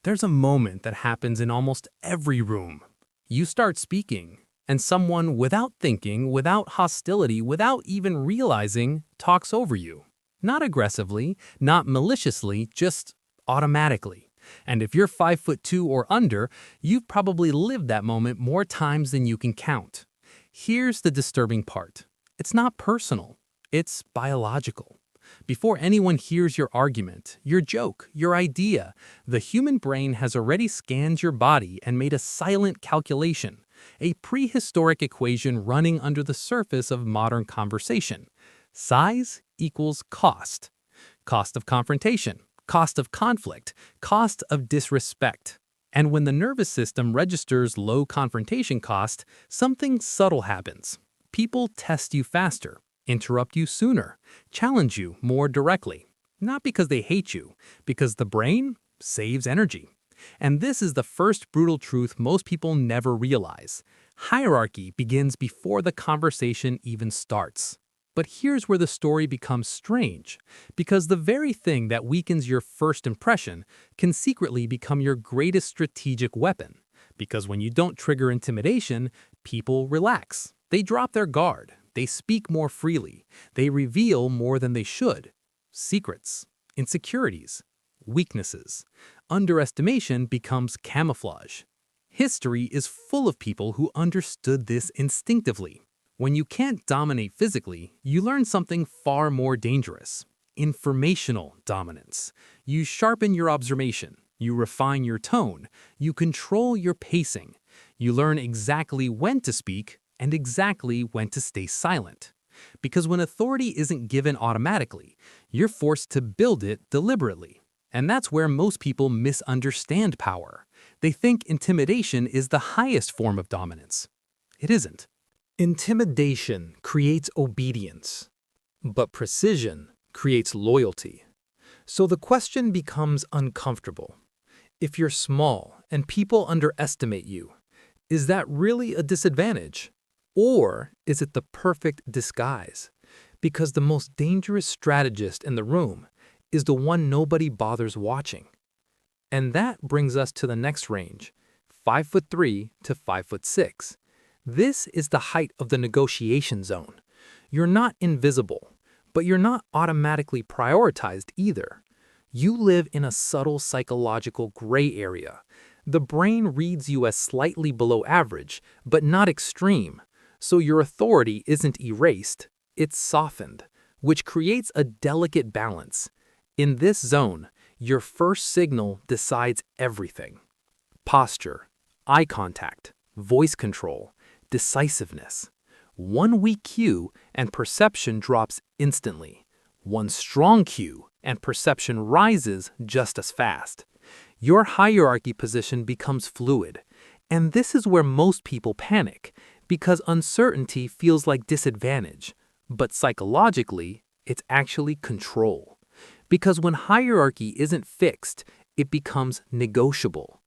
There's a moment that happens in almost every room. You start speaking, and someone, without thinking, without hostility, without even realizing, talks over you. Not aggressively, not maliciously, just automatically. And if you're 5'2" or under, you've probably lived that moment more times than you can count. Here's the disturbing part. It's not personal. It's biological. Before anyone hears your argument, your joke, your idea, the human brain has already scanned your body and made a silent calculation, a prehistoric equation running under the surface of modern conversation. Size equals cost. Cost of confrontation, cost of conflict, cost of disrespect. And when the nervous system registers low confrontation cost, something subtle happens. People test you faster, interrupt you sooner, challenge you more directly. Not because they hate you, because the brain saves energy. And this is the first brutal truth most people never realize. Hierarchy begins before the conversation even starts. But here's where the story becomes strange, because the very thing that weakens your first impression can secretly become your greatest strategic weapon. Because when you don't trigger intimidation, people relax. They drop their guard. They speak more freely. They reveal more than they should. Secrets, insecurities, weaknesses. Underestimation becomes camouflage. History is full of people who understood this instinctively. When you can't dominate physically, you learn something far more dangerous. Informational dominance. You sharpen your observation. You refine your tone. You control your pacing. You learn exactly when to speak and exactly when to stay silent. Because when authority isn't given automatically, you're forced to build it deliberately. And that's where most people misunderstand power. They think intimidation is the highest form of dominance. It isn't. Intimidation creates obedience, but precision creates loyalty. So the question becomes uncomfortable. If you're small and people underestimate you, is that really a disadvantage? Or is it the perfect disguise? Because the most dangerous strategist in the room is the one nobody bothers watching. And that brings us to the next range, 5'3" to 5'6". This is the height of the negotiation zone. You're not invisible, but you're not automatically prioritized either. You live in a subtle psychological gray area. The brain reads you as slightly below average, but not extreme. So your authority isn't erased, it's softened, which creates a delicate balance. In this zone, your first signal decides everything. Posture, eye contact, voice control, decisiveness. One weak cue and perception drops instantly. One strong cue and perception rises just as fast. Your hierarchy position becomes fluid. And this is where most people panic, because uncertainty feels like disadvantage. But psychologically, it's actually control. Because when hierarchy isn't fixed, it becomes negotiable.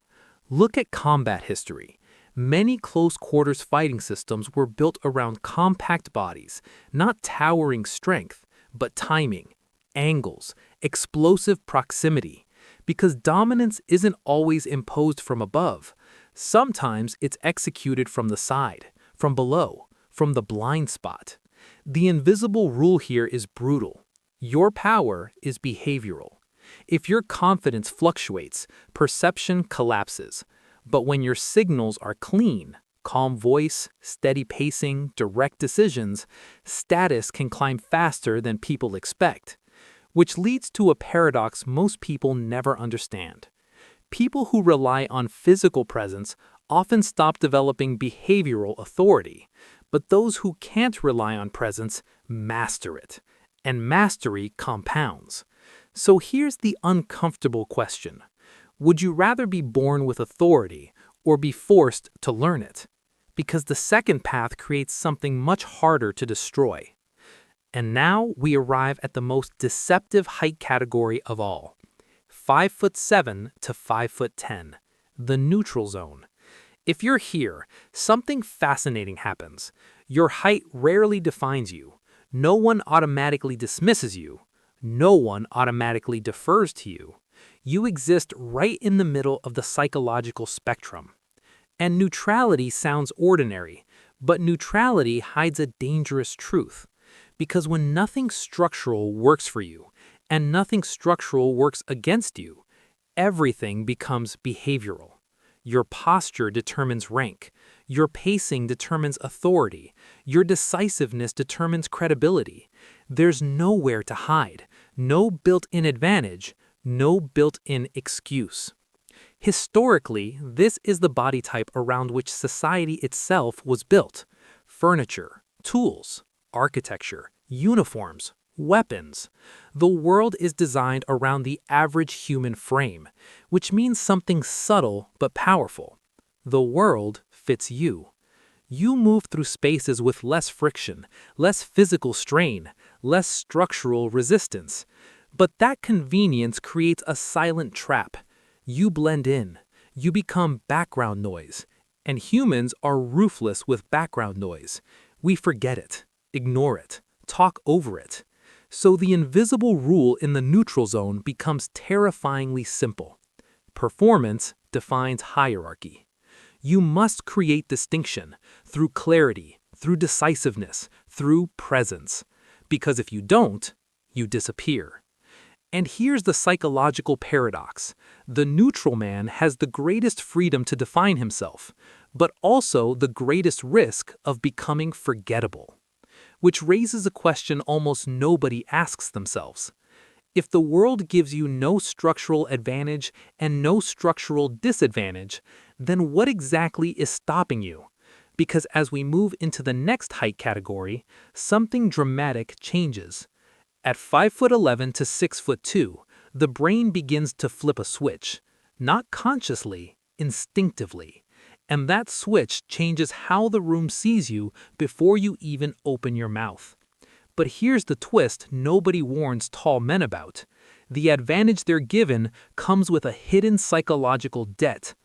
Look at combat history. Many close-quarters fighting systems were built around compact bodies, not towering strength, but timing, angles, explosive proximity. Because dominance isn't always imposed from above. Sometimes it's executed from the side, from below, from the blind spot. The invisible rule here is brutal. Your power is behavioral. If your confidence fluctuates, perception collapses. But when your signals are clean, calm voice, steady pacing, direct decisions, status can climb faster than people expect. Which leads to a paradox most people never understand. People who rely on physical presence often stop developing behavioral authority, but those who can't rely on presence master it, and mastery compounds. So here's the uncomfortable question. Would you rather be born with authority or be forced to learn it? Because the second path creates something much harder to destroy. And now we arrive at the most deceptive height category of all. 5'7" to 5'10", the neutral zone. If you're here, something fascinating happens. Your height rarely defines you. No one automatically dismisses you. No one automatically defers to you. You exist right in the middle of the psychological spectrum. And neutrality sounds ordinary, but neutrality hides a dangerous truth. Because when nothing structural works for you, and nothing structural works against you, everything becomes behavioral. Your posture determines rank. Your pacing determines authority. Your decisiveness determines credibility. There's nowhere to hide, no built-in advantage, no built-in excuse. Historically, this is the body type around which society itself was built. Furniture, tools, architecture, uniforms, weapons. The world is designed around the average human frame, which means something subtle but powerful. The world fits you. You move through spaces with less friction, less physical strain, less structural resistance. But that convenience creates a silent trap. You blend in. You become background noise. And humans are ruthless with background noise. We forget it, ignore it, talk over it. So the invisible rule in the neutral zone becomes terrifyingly simple. Performance defines hierarchy. You must create distinction through clarity, through decisiveness, through presence. Because if you don't, you disappear. And here's the psychological paradox. The neutral man has the greatest freedom to define himself, but also the greatest risk of becoming forgettable. Which raises a question almost nobody asks themselves. If the world gives you no structural advantage and no structural disadvantage, then what exactly is stopping you? Because as we move into the next height category, something dramatic changes. At 5'11" to 6'2", the brain begins to flip a switch, not consciously, instinctively. And that switch changes how the room sees you before you even open your mouth. But here's the twist nobody warns tall men about. The advantage they're given comes with a hidden psychological debt.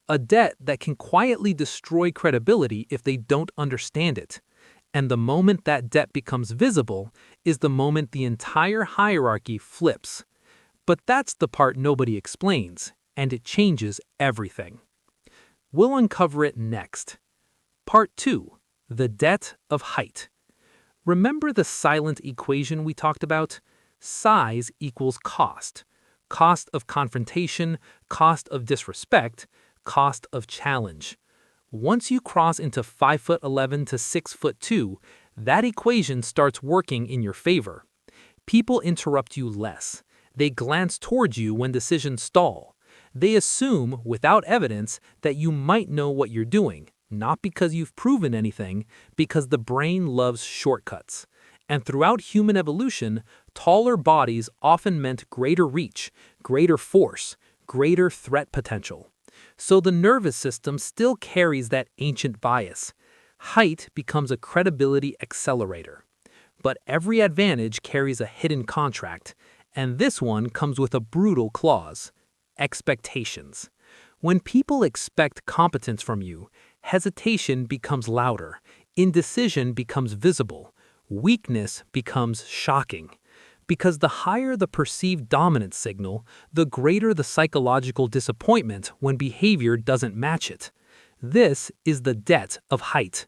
A debt that can quietly destroy credibility if they don't understand it. And the moment that debt becomes visible is the moment the entire hierarchy flips. But that's the part nobody explains, and it changes everything. We'll uncover it next. Part 2. The Debt of Height. Remember the silent equation we talked about? Size equals cost. Cost of confrontation, cost of disrespect, cost of challenge. Once you cross into 5'11" to 6'2", that equation starts working in your favor. People interrupt you less. They glance towards you when decisions stall. They assume, without evidence, that you might know what you're doing, not because you've proven anything, because the brain loves shortcuts. And throughout human evolution, taller bodies often meant greater reach, greater force, greater threat potential. So the nervous system still carries that ancient bias. Height becomes a credibility accelerator. But every advantage carries a hidden contract, and this one comes with a brutal clause. Expectations. When people expect competence from you, hesitation becomes louder, indecision becomes visible, weakness becomes shocking. Because the higher the perceived dominance signal, the greater the psychological disappointment when behavior doesn't match it. This is the debt of height.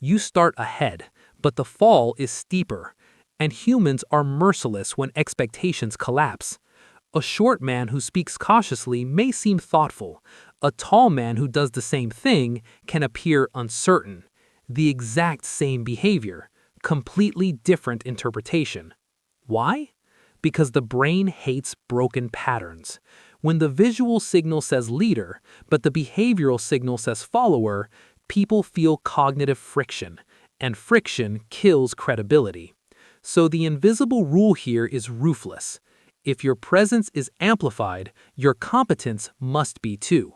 You start ahead, but the fall is steeper, and humans are merciless when expectations collapse. A short man who speaks cautiously may seem thoughtful. A tall man who does the same thing can appear uncertain. The exact same behavior, completely different interpretation. Why? Because the brain hates broken patterns. When the visual signal says leader, but the behavioral signal says follower, people feel cognitive friction, and friction kills credibility. So the invisible rule here is ruthless. If your presence is amplified, your competence must be too.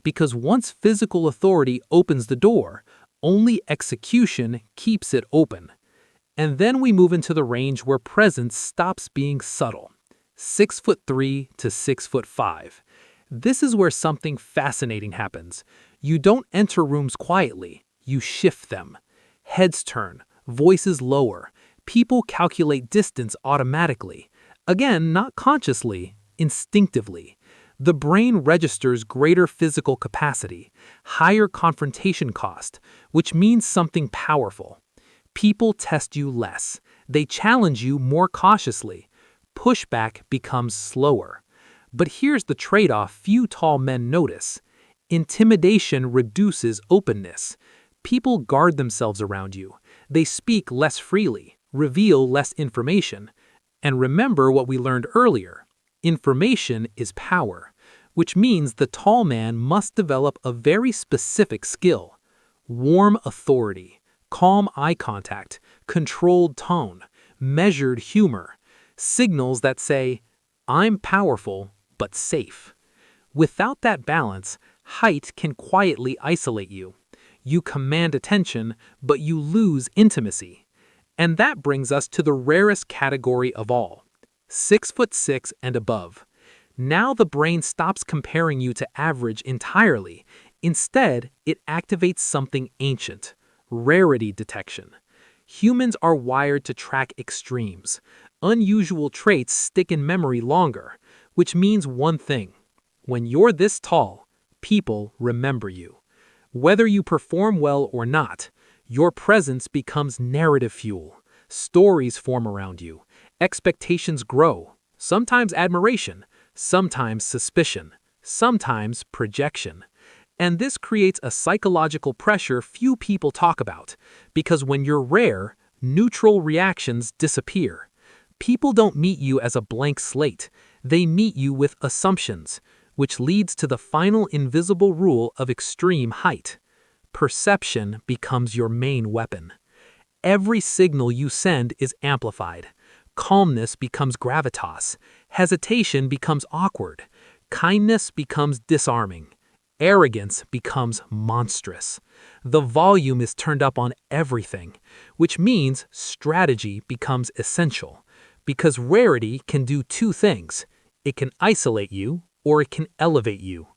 Because once physical authority opens the door, only execution keeps it open. And then we move into the range where presence stops being subtle. 6'3" to 6'5". This is where something fascinating happens. You don't enter rooms quietly, you shift them. Heads turn, voices lower, people calculate distance automatically. Again, not consciously, instinctively. The brain registers greater physical capacity, higher confrontation cost, which means something powerful. People test you less. They challenge you more cautiously. Pushback becomes slower. But here's the trade-off few tall men notice. Intimidation reduces openness. People guard themselves around you. They speak less freely, reveal less information. And remember what we learned earlier. Information is power, which means the tall man must develop a very specific skill. Warm authority, calm eye contact, controlled tone, measured humor. Signals that say, I'm powerful, but safe. Without that balance, height can quietly isolate you. You command attention, but you lose intimacy. And that brings us to the rarest category of all, 6'6" and above. Now the brain stops comparing you to average entirely. Instead, it activates something ancient, rarity detection. Humans are wired to track extremes. Unusual traits stick in memory longer, which means one thing. When you're this tall, people remember you. Whether you perform well or not, your presence becomes narrative fuel. Stories form around you. Expectations grow. Sometimes admiration, sometimes suspicion, sometimes projection. And this creates a psychological pressure few people talk about, because when you're rare, neutral reactions disappear. People don't meet you as a blank slate. They meet you with assumptions, which leads to the final invisible rule of extreme height. Perception becomes your main weapon. Every signal you send is amplified. Calmness becomes gravitas. Hesitation becomes awkward. Kindness becomes disarming. Arrogance becomes monstrous. The volume is turned up on everything, which means strategy becomes essential. Because rarity can do two things. It can isolate you, or it can elevate you.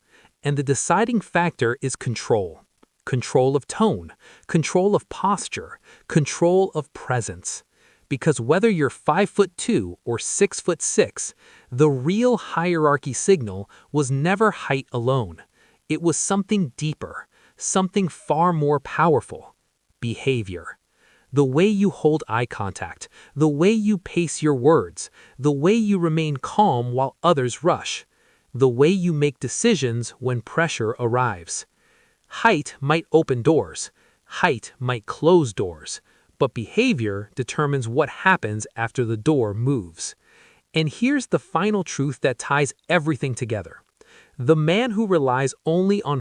And the deciding factor is control. Control of tone, control of posture, control of presence. Because whether you're 5'2" or 6'6", the real hierarchy signal was never height alone. It was something deeper, something far more powerful. Behavior. The way you hold eye contact, the way you pace your words, the way you remain calm while others rush, the way you make decisions when pressure arrives. Height might open doors, height might close doors, but behavior determines what happens after the door moves. And here's the final truth that ties everything together. The man who relies only on